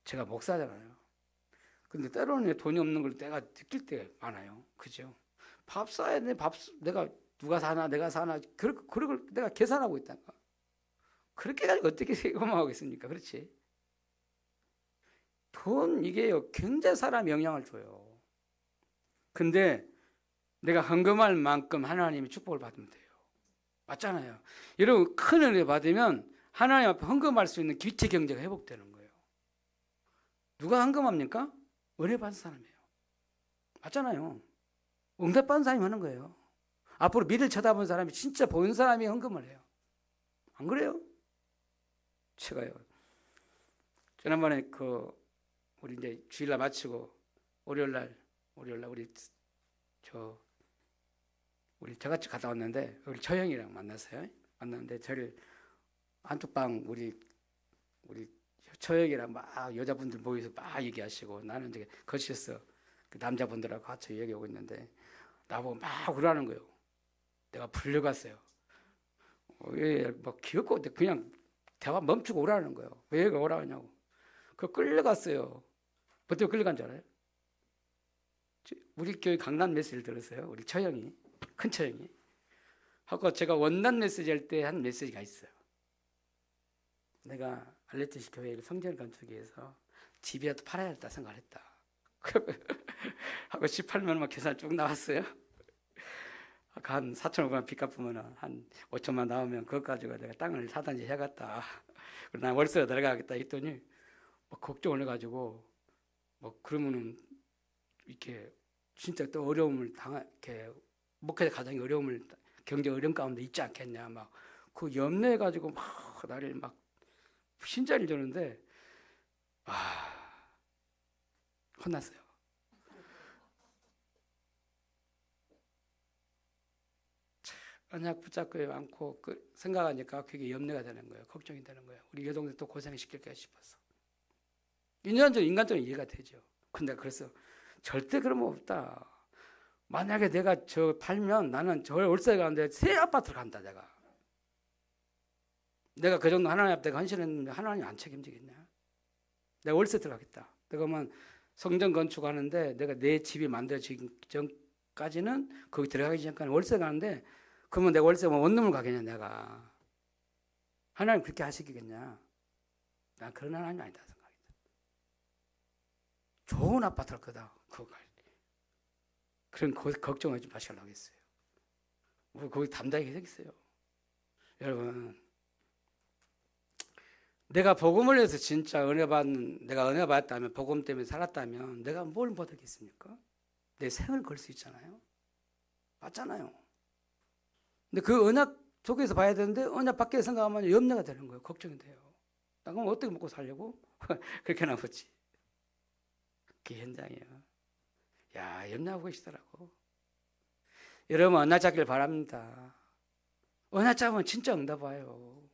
A: 제가 목사잖아요. 근데 때로는 돈이 없는 걸 내가 느낄 때 많아요. 그죠? 밥 사야 돼. 내가 누가 사나 내가 사나 그걸 내가 계산하고 있다가 그렇게 가지고 어떻게 세금하겠습니까? 그렇지? 돈 이게요 굉장히 사람에 영향을 줘요. 근데 내가 헌금할 만큼 하나님의 축복을 받으면 돼요. 맞잖아요. 여러분 큰 은혜 받으면 하나님 앞에 헌금할 수 있는 빛의 경제가 회복되는 거예요. 누가 헌금합니까? 은혜 받은 사람이에요. 맞잖아요. 응답 받은 사람이 하는 거예요. 앞으로 미래를 쳐다본 사람이 진짜 보이는 사람이 헌금을 해요. 안 그래요? 제가요. 지난번에 우리 이제 주일날 마치고 월요일날 우리 저같이 갔다 왔는데 우리 처형이랑 만났어요. 만났는데 저를 안쪽방 우리 처형이랑 막 여자분들 모여서 막 얘기하시고 나는 이제 거실에서 그 남자분들하고 같이 얘기하고 있는데 나보고 막 우라는 거예요. 내가 불려갔어요. 막 귀엽고 그냥 대화 멈추고 오라는 거예요. 왜 오라냐고. 그 끌려갔어요. 어떻게 끌려간 줄 알아요? 우리 교회 강단 메시지를 들었어요. 우리 처형이, 큰 처형이. 하고 제가 원단 메시지 할 때 한 메시지가 있어요. 내가 알레티시 교회를 성전 건축하기 위해서 집이라도 팔아야겠다 생각을 했다. 하고 18만 원 계산 쭉 나왔어요. 한 4,500만 빚 갚으면 한 5천만 나오면 그것 가지고 내가 땅을 사든지 해야겠다. 그리고 난 월세로 들어가겠다 했더니 막 걱정을 해가지고 그러면은 이렇게 진짜 또 어려움을 이렇게 목회 가정의 어려움을 경제 어려움 가운데 있지 않겠냐 막 그 염려해가지고 막 나를 막 신자를 주는데 혼났어요. 언약 붙잡고 많고 생각하니까 그게 염려가 되는 거예요. 걱정이 되는 거예요. 우리 여동생 또 고생시킬까 싶어서. 인간적으로 이해가 되죠. 근데 그래서 절대 그런 거 없다. 만약에 내가 팔면 나는 저 월세 가는데 새 아파트를 간다. 내가 그 정도 하나님 앞에 헌신했는데 하나님 안 책임지겠냐? 내가 월세 들어가겠다. 내가 성전 건축하는데 내가 내 집이 만들어지기 전까지는 거기 들어가기 전까지 월세 가는데 그러면 내가 월세 원룸을 가겠냐 내가. 하나님 그렇게 하시겠냐? 난 그런 하나님이 아니다 생각합니다. 좋은 아파트를 거다. 그거 갈. 그런 걱정하지 마시라고 했어요. 우리 거기 담당이 생겼어요. 여러분, 내가 복음을 해서 진짜 내가 은혜 받았다면, 복음 때문에 살았다면 내가 뭘 못하겠습니까? 내 생을 걸 수 있잖아요. 맞잖아요. 근데 그 언약 속에서 봐야 되는데 언약 밖에 생각하면 염려가 되는 거예요. 걱정이 돼요. 나 그럼 어떻게 먹고 살려고? 그렇게 나머지. 그게 현장이에요. 야, 염려하고 계시더라고. 여러분, 언약 잡길 바랍니다. 언약 잡으면 진짜 응답 와요.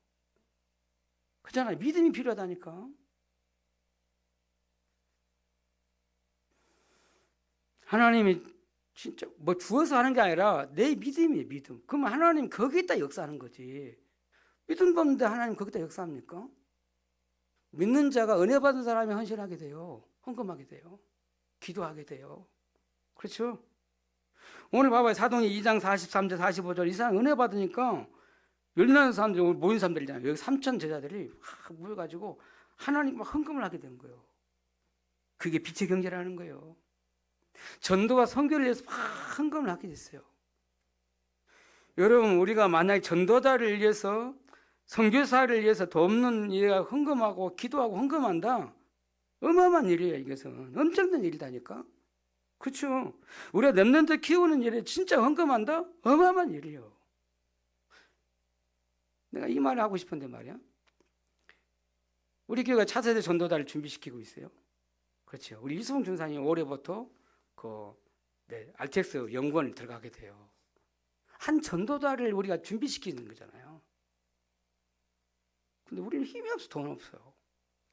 A: 그잖아요. 믿음이 필요하다니까. 하나님이 진짜 뭐 주어서 하는 게 아니라 내 믿음이에요. 믿음. 그러면 하나님 거기에다 역사하는 거지. 믿음 없는데 하나님 거기다 역사합니까? 믿는 자가 은혜 받은 사람이 헌신하게 돼요. 헌금하게 돼요. 기도하게 돼요. 그렇죠? 오늘 봐봐요. 사도행전 2장 43절 45절 이 사람 은혜 받으니까 열나는 사람들이 오늘 모인 사람들이잖아요. 여기 3천 제자들이 모여가지고 하나님 막 헌금을 하게 된 거예요. 그게 빛의 경제라는 거예요. 전도와 선교를 위해서 막 헌금을 하게 됐어요. 여러분, 우리가 만약에 전도자를 위해서 선교사를 위해서 돕는 일에 헌금하고 기도하고 헌금한다. 어마어마한 일이에요. 이것은 엄청난 일이다니까. 그렇죠? 우리가 렘넌트 키우는 일에 진짜 헌금한다? 어마어마한 일이에요. 내가 이 말을 하고 싶은데 말이야. 우리 교회가 차세대 전도자를 준비시키고 있어요. 그렇죠. 우리 이수봉 전사님 올해부터 RTX 연구원을 들어가게 돼요. 한 전도자를 우리가 준비시키는 거잖아요. 근데 우리는 힘이 없어. 돈 없어요.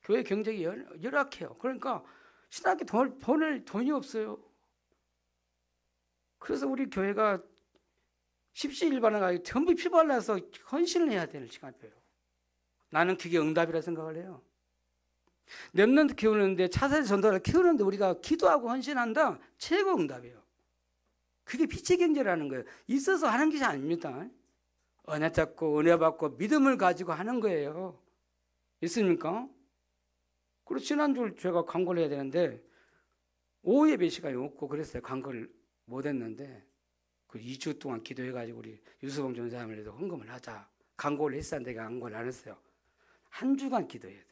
A: 교회 경쟁이 열악해요. 그러니까 신학교 보낼 돈이 없어요. 그래서 우리 교회가 십시일반을 가지고 전부 피발라서 헌신을 해야 되는 시간표예요. 나는 그게 응답이라 생각을 해요. 렘넌트 키우는데 차세대 전도를 키우는데 우리가 기도하고 헌신한다. 최고 응답이에요. 그게 빛의 경제라는 거예요. 있어서 하는 것이 아닙니다. 은혜 잡고 은혜 받고 믿음을 가지고 하는 거예요. 있습니까? 그리고 지난주 제가 광고를 해야 되는데 오후 예배 시간이 없고 그래서 광고를 못 했는데 그 2주 동안 기도해가지고 우리 유수봉 전사님을 해서 헌금을 하자. 광고를 했었는데 광고를 안 했어요. 한 주간 기도해야 돼요.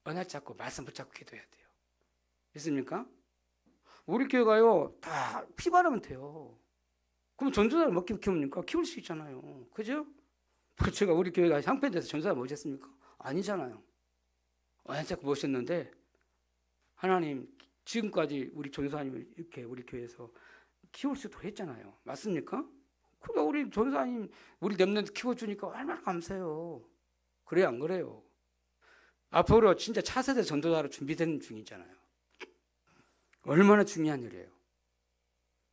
A: 언약 잡고 말씀 붙잡고 기도해야 돼요. 있습니까? 우리 교회가요 다 피 바르면 돼요. 그럼 전도자를 못 키웁니까? 키울 수 있잖아요. 그죠? 제가 우리 교회가 형편돼서 전도자 모셨습니까? 아니잖아요. 언약 잡고 모셨는데 하나님 지금까지 우리 전도사님을 이렇게 우리 교회에서 키울 수도 했잖아요. 맞습니까? 그러니까 우리 전도사님 우리 렘넌트 키워주니까 얼마나 감사해요. 그래요 안 그래요? 앞으로 진짜 차세대 전도자로 준비되는 중이잖아요. 얼마나 중요한 일이에요.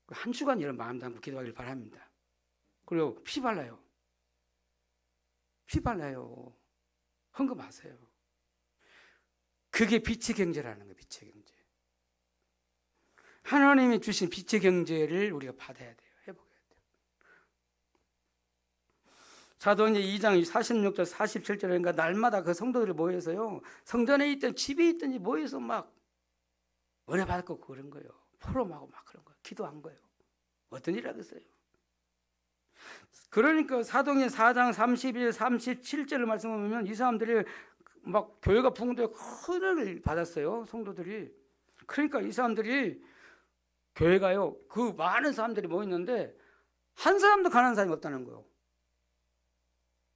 A: 한 주간 이런 마음 담고 기도하길 바랍니다. 그리고 피 발라요. 피 발라요. 헌금하세요. 그게 빛의 경제라는 거예요. 빛의 경제. 하나님이 주신 빛의 경제를 우리가 받아야 돼요. 회복해야 돼요. 사도행전 2장 46절 47절에 그러니까 날마다 그 성도들이 모여서요. 성전에 있든 집에 있든지 모여서 막 은혜 받고 그런 거예요. 포럼하고 막 그런 거예요. 기도한 거예요. 어떤 일을 하겠어요? 그러니까 사도행전 4장 31, 37절을 말씀을 보면 이 사람들이 막 교회가 부흥되어 큰 은혜를 받았어요. 성도들이. 그러니까 이 사람들이 교회가요. 그 많은 사람들이 모였는데 한 사람도 가난한 사람이 없다는 거예요.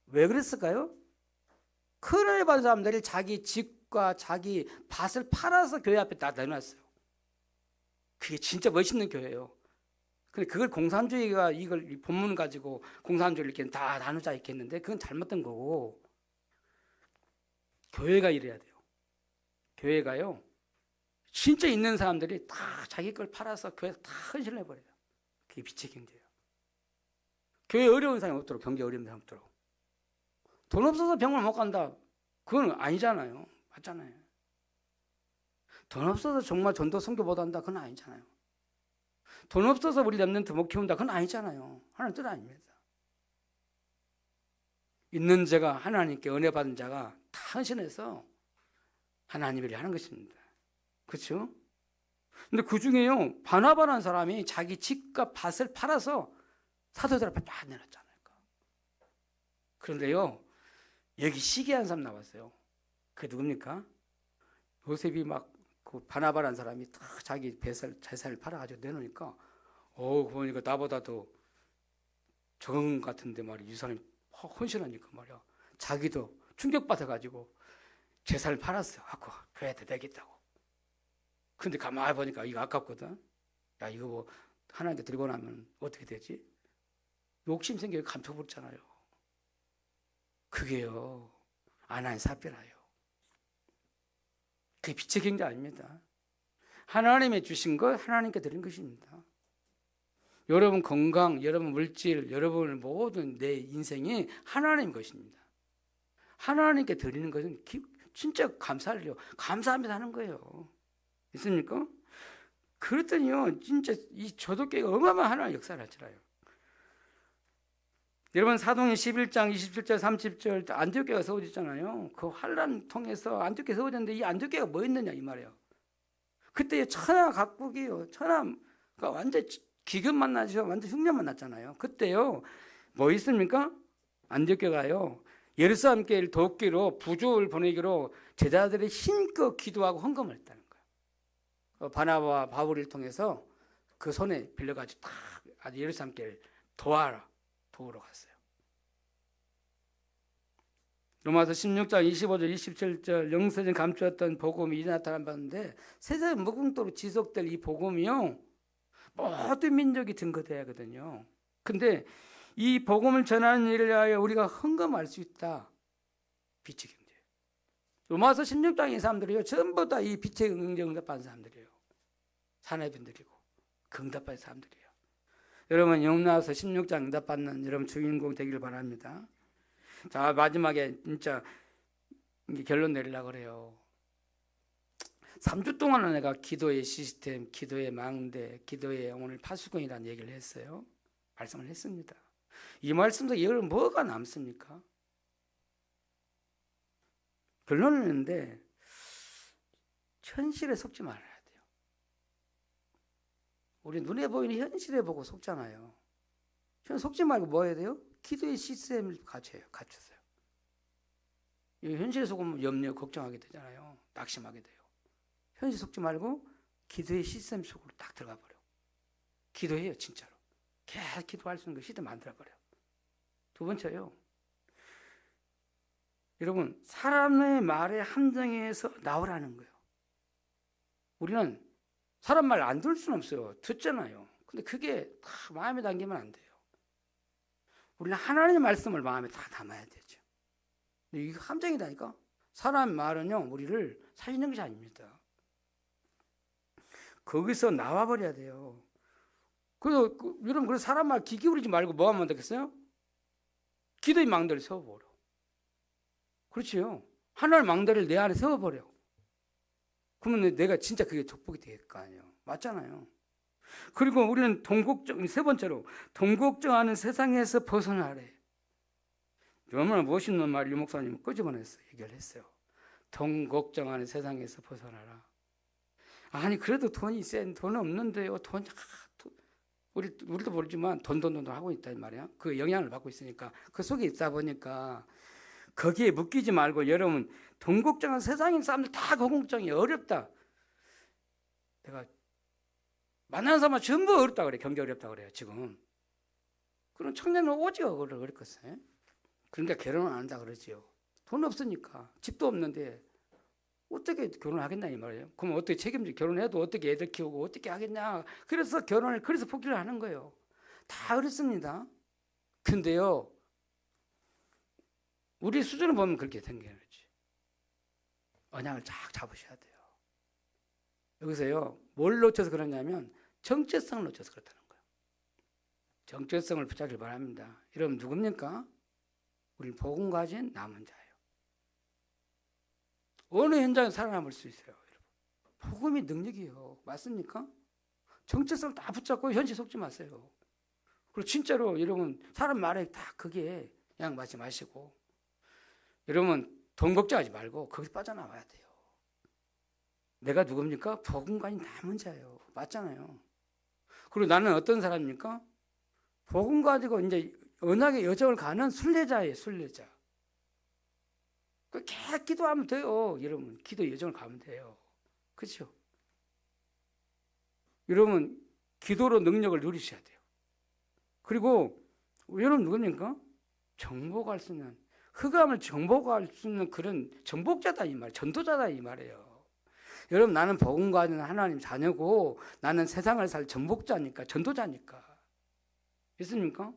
A: 왜 그랬을까요? 큰 은혜 받은 사람들이 자기 집과 자기 밭을 팔아서 교회 앞에 다 내놨어요. 그게 진짜 멋있는 교회예요. 근데 그걸 공산주의가 이걸 본문 가지고 공산주의를 이렇게 다 나누자 이렇게 했는데 그건 잘못된 거고 교회가 이래야 돼요. 교회가요. 진짜 있는 사람들이 다 자기 걸 팔아서 교회에서 다 헌신을 해버려요. 그게 빛의 경제예요. 교회 어려운 사람이 없도록 경제 어려운 사람이 없도록. 돈 없어서 병원 못 간다. 그건 아니잖아요. 맞잖아요. 돈 없어서 정말 전도 선교 못 한다. 그건 아니잖아요. 돈 없어서 우리 렘넌트 못 키운다. 그건 아니잖아요. 하나님 뜻 아닙니다. 있는 자가 하나님께 은혜 받은 자가 다 헌신해서 하나님을 하는 것입니다. 그렇죠? 근데 그 중에요, 바나바라는 사람이 자기 집과 밭을 팔아서 사도들 앞에 쫙 내놨잖아요. 그런데요, 여기 시기한 사람 나왔어요. 그게 누굽니까? 요셉이 막 그 바나바라는 사람이 딱 자기 재산을 팔아가지고 내놓으니까, 보니까 나보다도 정 같은데 말이야. 이 사람이 헌신하니까 말이야. 자기도 충격받아가지고 재산을 팔았어요. 갖고 교회한테 내겠다고. 근데 가만히 보니까 이거 아깝거든. 야, 이거 뭐 하나님께 들고 나면 어떻게 되지? 욕심 생겨 감춰버렸잖아요. 그게요, 아나니 삽비라요. 그게 빛의 경제 아닙니다. 하나님의 주신 것, 하나님께 드린 것입니다. 여러분 건강, 여러분 물질, 여러분의 모든 내 인생이 하나님 것입니다. 하나님께 드리는 것은 진짜 감사를요, 감사합니다 하는 거예요. 있습니까? 그랬더니요, 진짜 이 조도교회가 어마어마한 하나님의 역사를 하잖아요. 여러분 사도행전 11장 27절 30절 안디옥교회가 세워졌잖아요. 그 환란 통해서 안디옥교회가 세워졌는데 이 안디옥교회가 뭐 있느냐 이 말이에요. 그때 천하 각국이요, 천하가 완전 기근 만나죠. 완전 흉년 만났잖아요. 그때요, 뭐 있습니까? 안디옥교회가요, 예루살렘 교회를 돕기로 부족을 보내기로 제자들이 힘껏 기도하고 헌금을 했다는 거예요. 바나바와 바울을 통해서 그 손에 빌려가지고 딱 예루살렘 교회를 도우러 갔어요. 로마서 16장 25절 27절 영세전 감추었던 복음이 이제 나타나봤는데 세상에 무궁토록 지속될 이 복음이요, 모든 민족이 증거돼야 하거든요. 근데 이 복음을 전하는 일을 위하여 우리가 헌금할 수 있다. 빛의 경제. 로마서 16장의 사람들이요, 전부 다 이 빛의 경제 응답받은 사람들이에요. 사내분들이고 응답받은 사람들이에요. 여러분 영나서 16장 응답받는 여러분 주인공 되기를 바랍니다. 자, 마지막에 진짜 결론 내리려고 그래요. 3주 동안은 내가 기도의 시스템, 기도의 망대, 기도의 오늘 파수꾼이라는 얘기를 했어요. 말씀을 했습니다. 이 말씀도 여러분 뭐가 남습니까? 결론을 내는데 현실에 속지 말아야 돼요. 우리 눈에 보이는 현실에 보고 속잖아요. 속지 말고 뭐 해야 돼요? 기도의 시스템을 갖추세요. 현실에 속으면 염려, 걱정하게 되잖아요. 낙심하게 돼요. 현실 속지 말고 기도의 시스템 속으로 딱 들어가 버려. 기도해요, 진짜로. 계속 기도할 수 있는 거 시스템 만들어버려. 두 번째요, 여러분 사람의 말에 함정에서 나오라는 거예요. 우리는 사람 말 안 들을 수는 없어요. 듣잖아요. 근데 그게 다 마음에 담기면 안 돼요. 우리는 하나님의 말씀을 마음에 다 담아야 되죠. 근데 이게 함정이다니까. 사람 말은요, 우리를 살리는 것이 아닙니다. 거기서 나와버려야 돼요. 그래서 여러분, 그래서 사람 말 귀 기울이지 말고 뭐 하면 되겠어요? 기도의 망대를 세워버려. 그렇지요. 하나님의 망대를 내 안에 세워버려. 그러면 내가 진짜 그게 축복이 될 거 아니에요. 맞잖아요. 그리고 우리는 세 번째로 동걱정하는 세상에서 벗어나래. 얼마나 멋있는 말 유 목사님 끄집어내서 얘기를 했어요. 동걱정하는 세상에서 벗어나라. 아니 그래도 돈이 센 돈 없는데요. 우리도 모르지만 돈 하고 있단 말이야. 그 영향을 받고 있으니까 그 속에 있다 보니까 거기에 묶이지 말고, 여러분 동걱정한 세상인 사람들 다 공걱정이 어렵다. 내가 만나는 사람 전부 어렵다 그래. 경제 어렵다 그래요 지금. 그런 청년은 오직 어렵겠어요. 그러니까 결혼을 안 한다 그러지요. 돈 없으니까. 집도 없는데 어떻게 결혼을 하겠냐 이 말이에요. 그럼 어떻게 책임지고, 결혼해도 어떻게 애들 키우고 어떻게 하겠냐. 그래서 그래서 포기를 하는 거예요. 다 어렵습니다. 근데요, 우리 수준을 보면 그렇게 생겨야지. 언약을 쫙 잡으셔야 돼요. 여기서요, 뭘 놓쳐서 그러냐면 정체성을 놓쳐서 그렇다는 거예요. 정체성을 붙잡길 바랍니다. 여러분 누굽니까? 우리는 복음 가진 남은 자예요. 어느 현장에 살아남을 수 있어요, 여러분. 복음이 능력이에요. 맞습니까? 정체성을 다 붙잡고 현실 속지 마세요. 그리고 진짜로 여러분 사람 말에 다 그게 그냥 맞지 마시고, 여러분 돈 걱정하지 말고 거기서 빠져나와야 돼요. 내가 누굽니까? 복음관이 남은 자예요. 맞잖아요. 그리고 나는 어떤 사람입니까? 복음 가지고 이제 언약의 여정을 가는 순례자예요. 순례자. 계속 기도하면 돼요. 여러분 기도 여정을 가면 돼요. 그렇죠? 여러분 기도로 능력을 누리셔야 돼요. 그리고 여러분 누굽니까? 정복할 수 있는, 흑암을 정복할 수 있는 그런 정복자다 이 말, 전도자다 이 말이에요. 여러분 나는 복음 가진 하나님 자녀고 나는 세상을 살 정복자니까, 전도자니까. 있습니까?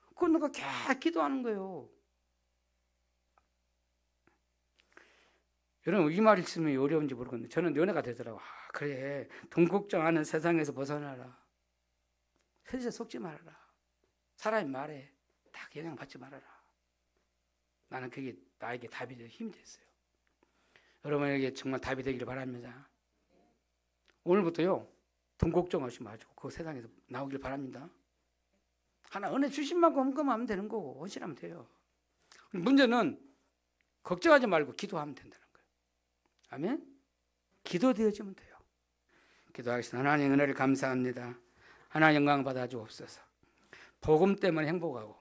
A: 그건 누가 계속 기도하는 거예요. 여러분 이 말씀이 어려운지 모르겠는데 저는 연애가 되더라고요. 아, 그래 돈 걱정하는 세상에서 벗어나라. 세상에 속지 말아라. 사람의 말에 딱 영향받지 말아라. 나는 그게 나에게 답이 되어 힘이 됐어요. 여러분에게 정말 답이 되기를 바랍니다. 오늘부터요 돈 걱정하지 마시고 그 세상에서 나오길 바랍니다. 하나 은혜 주신 만큼 헌금하면 되는 거고 헌신하면 돼요. 문제는 걱정하지 말고 기도하면 된다는 거예요. 아멘? 기도되어지면 돼요. 기도하겠습니다. 하나님 은혜를 감사합니다. 하나님 영광 받아 주옵소서. 복음 때문에 행복하고